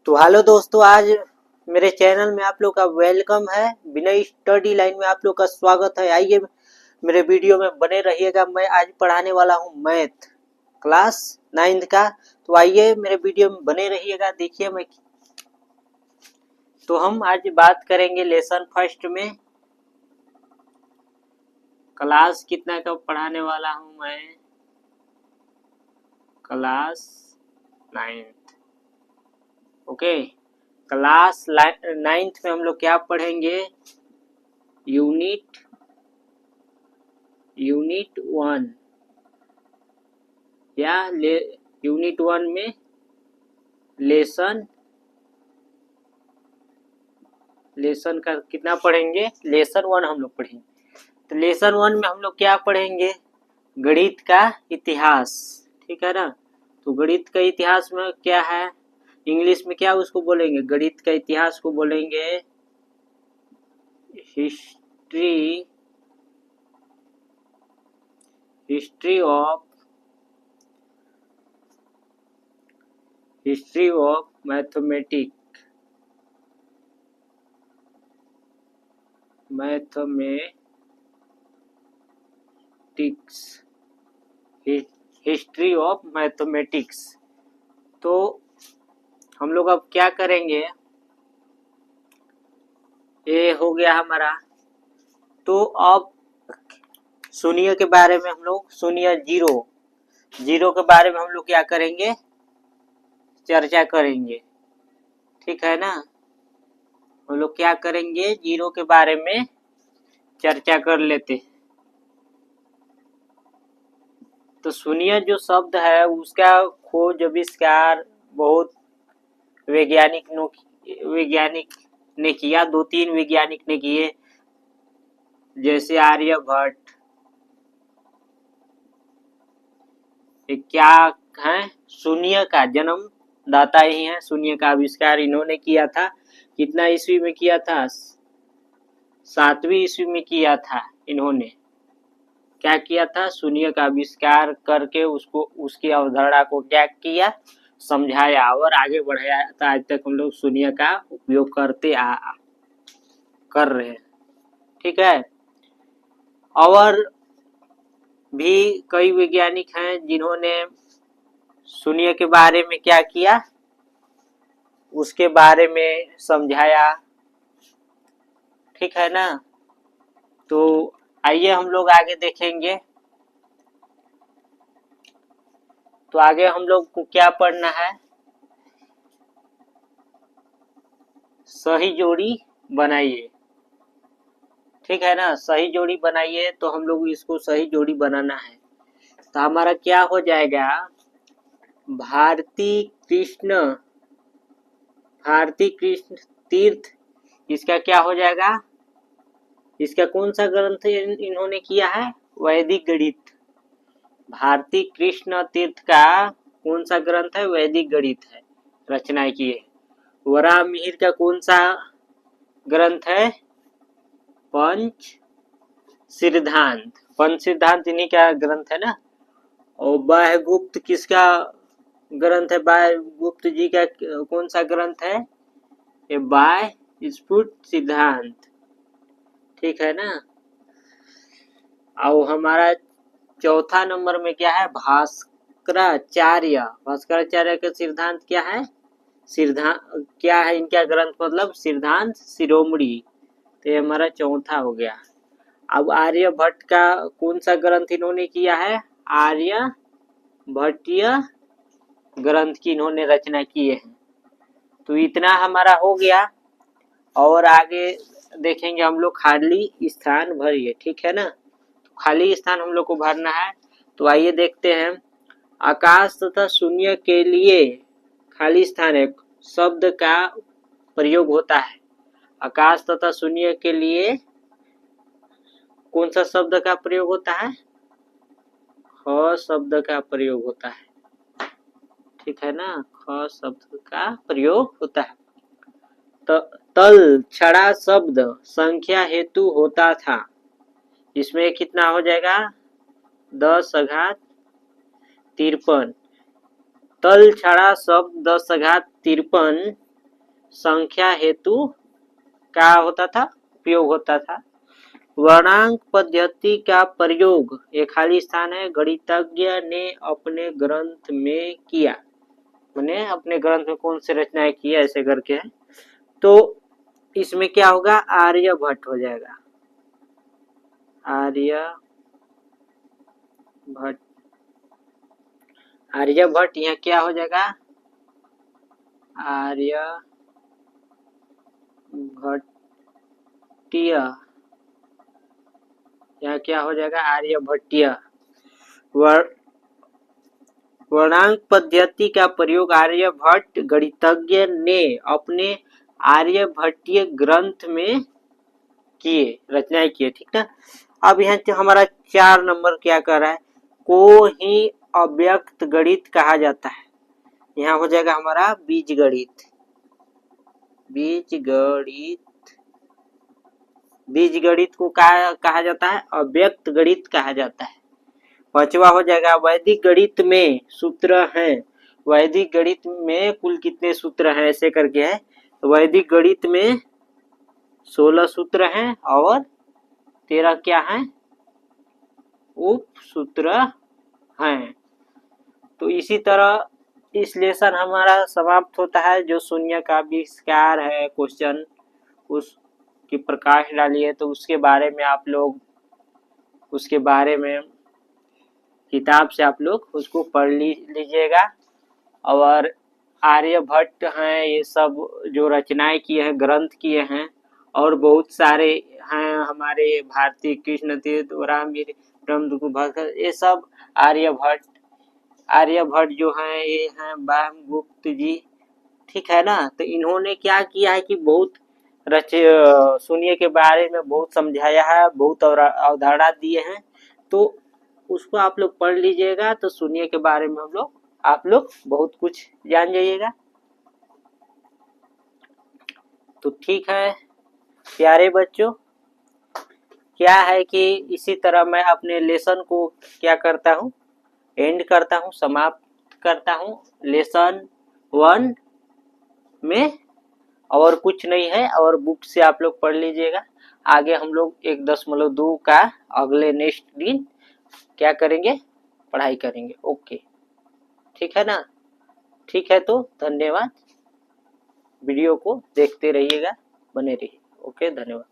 तो हेलो दोस्तों, आज मेरे चैनल में आप लोग का वेलकम है। बिना स्टडी लाइन में आप लोग का स्वागत है। आइए मेरे वीडियो में बने रहिएगा। मैं आज पढ़ाने वाला हूँ मैथ क्लास 9th का। तो आइए मेरे वीडियो में बने रहिएगा। देखिए तो हम आज बात करेंगे लेसन फर्स्ट में। क्लास कितना का पढ़ाने वाला हूँ मैं? Class 9th। Okay, class 9th में हम लोग क्या पढ़ेंगे? यूनिट 1 या यूनिट 1 में लेसन का कितना पढ़ेंगे? लेसन 1 हम लोग पढ़ेंगे। तो लेसन 1 में हम लोग क्या पढ़ेंगे? गणित का इतिहास। ठीक है ना? तो गणित का इतिहास में क्या है? इंग्लिश में क्या उसको बोलेंगे? गणित का इतिहास को बोलेंगे history of mathematics. History of mathematics. तो हम लोग अब क्या करेंगे? ये हो गया हमारा। तो अब शून्य के बारे में हम लोग जीरो के बारे में हम लोग क्या करेंगे? चर्चा करेंगे। ठीक है ना? हम लोग क्या करेंगे? जीरो के बारे में चर्चा कर लेते। तो शून्य जो शब्द है उसका खोज आविष्कार बहुत वैज्ञानिक ने किया। 2-3 वैज्ञानिक ने किए, जैसे आर्यभट्ट। क्या है? शून्य का जन्मदाता ही है। शून्य का आविष्कार इन्होंने किया था। कितना ईस्वी में किया था? 7वीं ईस्वी में किया था। इन्होंने क्या किया था? शून्य का आविष्कार करके उसकी अवधारणा को क्या किया? समझाया और आगे बढ़ाया। था आज तक हम लोग शून्य का उपयोग कर रहे हैं। ठीक है। और भी कई वैज्ञानिक हैं जिन्होंने शून्य के बारे में क्या किया? उसके बारे में समझाया। ठीक है ना? तो आइए हम लोग आगे देखेंगे। तो आगे हम लोग को क्या पढ़ना है? सही जोड़ी बनाइए। ठीक है ना? सही जोड़ी बनाइए। तो हम लोग इसको सही जोड़ी बनाना है। तो हमारा क्या हो जाएगा? भारती कृष्ण तीर्थ। इसका क्या हो जाएगा? इसका कौन सा ग्रंथ इन्होंने किया है? वैदिक गणित। भारती कृष्ण तीर्थ का कौन सा ग्रंथ है? वैदिक गणित है, रचना की है। वराहमिहिर का कौन सा ग्रंथ है? पंच सिद्धांत इन्हीं का ग्रंथ है ना। और बाह्यगुप्त किसका ग्रंथ है? बाह्यगुप्त जी का कौन सा ग्रंथ है? ये बाह्यस्फुट सिद्धांत। ठीक है ना? और हमारा चौथा नंबर में क्या है? भास्कराचार्य का सिद्धांत क्या है? क्या है इनका ग्रंथ? मतलब सिद्धांत शिरोमणि। तो ये हमारा चौथा हो गया। अब आर्यभट्ट का कौन सा ग्रंथ इन्होंने किया है? आर्यभट्टीय ग्रंथ की इन्होंने रचना किए हैं। तो इतना हमारा हो गया। और आगे देखेंगे हम लोग खाली स्थान भरिए। ठीक है ना? तो खाली स्थान हम लोग को भरना है। तो आइए देखते हैं। आकाश तथा शून्य के लिए खाली स्थान एक शब्द का प्रयोग होता है। आकाश तथा शून्य के लिए कौन सा शब्द का प्रयोग होता है? ख शब्द का प्रयोग होता है। ठीक है ना? ख शब्द का प्रयोग होता है। तल छड़ा शब्द संख्या हेतु होता था। इसमें कितना हो जाएगा? 10⁻53। तल छड़ा शब्द 10⁻53 संख्या हेतु क्या होता था, उपयोग होता था। वर्णांक पद्धति का प्रयोग, ये खाली स्थान है, गणितज्ञ ने अपने ग्रंथ में किया। मैंने अपने ग्रंथ में कौन से रचनाएं की है, ऐसे करके है। तो इसमें क्या होगा, आर्यभट्ट हो जाएगा, आर्यभट्ट। आर्यभट्ट यहाँ क्या हो जाएगा, आर्यभट्टीय, यहाँ क्या हो जाएगा, आर्यभट्टीय। वर्णांक पद्धति का प्रयोग आर्यभट्ट गणितज्ञ ने अपने आर्यभट्टीय ग्रंथ में किए, रचनाएं किए, ठीक ना। अब यहाँ हमारा 4 नंबर क्या कर रहा है, को ही अव्यक्त गणित कहा जाता है। यहाँ हो जाएगा हमारा बीजगणित, बीजगणित, बीजगणित को कहा जाता है, अव्यक्त गणित कहा जाता है। 5वां हो जाएगा वैदिक गणित में सूत्र हैं। वैदिक गणित में कुल कितने सूत्र हैं, ऐसे करके है। वैदिक गणित में 16 सूत्र हैं और 13 क्या हैं, उप सूत्र हैं। तो इसी तरह इस लेसन हमारा समाप्त होता है। जो शून्य का आविष्कार है क्वेश्चन, उसकी प्रकाश डाली है, तो उसके बारे में आप लोग, उसके बारे में किताब से आप लोग उसको पढ़ लीजिएगा। और आर्यभट्ट हैं, ये सब जो रचनाएं किए हैं, ग्रंथ किए हैं, और बहुत सारे हैं हमारे भारतीय कृष्ण तीर्थ, रामवीर ब्रह्मगुप्त, ये सब आर्यभट्ट, आर्यभट्ट जो हैं ये हैं ब्रह्मगुप्त जी, ठीक है ना। तो इन्होंने क्या किया है कि बहुत शून्य के बारे में बहुत समझाया है, बहुत अवधारणा दिए हैं। तो उसको आप लोग पढ़ लीजिएगा, तो शून्य के बारे में आप लोग बहुत कुछ जान जाइएगा। तो ठीक है प्यारे बच्चों, क्या है कि इसी तरह मैं अपने लेसन को क्या करता हूँ, एंड करता हूँ, समाप्त करता हूँ लेसन 1 में। और कुछ नहीं है, और बुक से आप लोग पढ़ लीजिएगा। आगे हम लोग 1.2 का अगले नेक्स्ट दिन क्या करेंगे, पढ़ाई करेंगे। ओके, ठीक है ना। ठीक है, तो धन्यवाद, वीडियो को देखते रहिएगा, बने रहिए। ओके, धन्यवाद।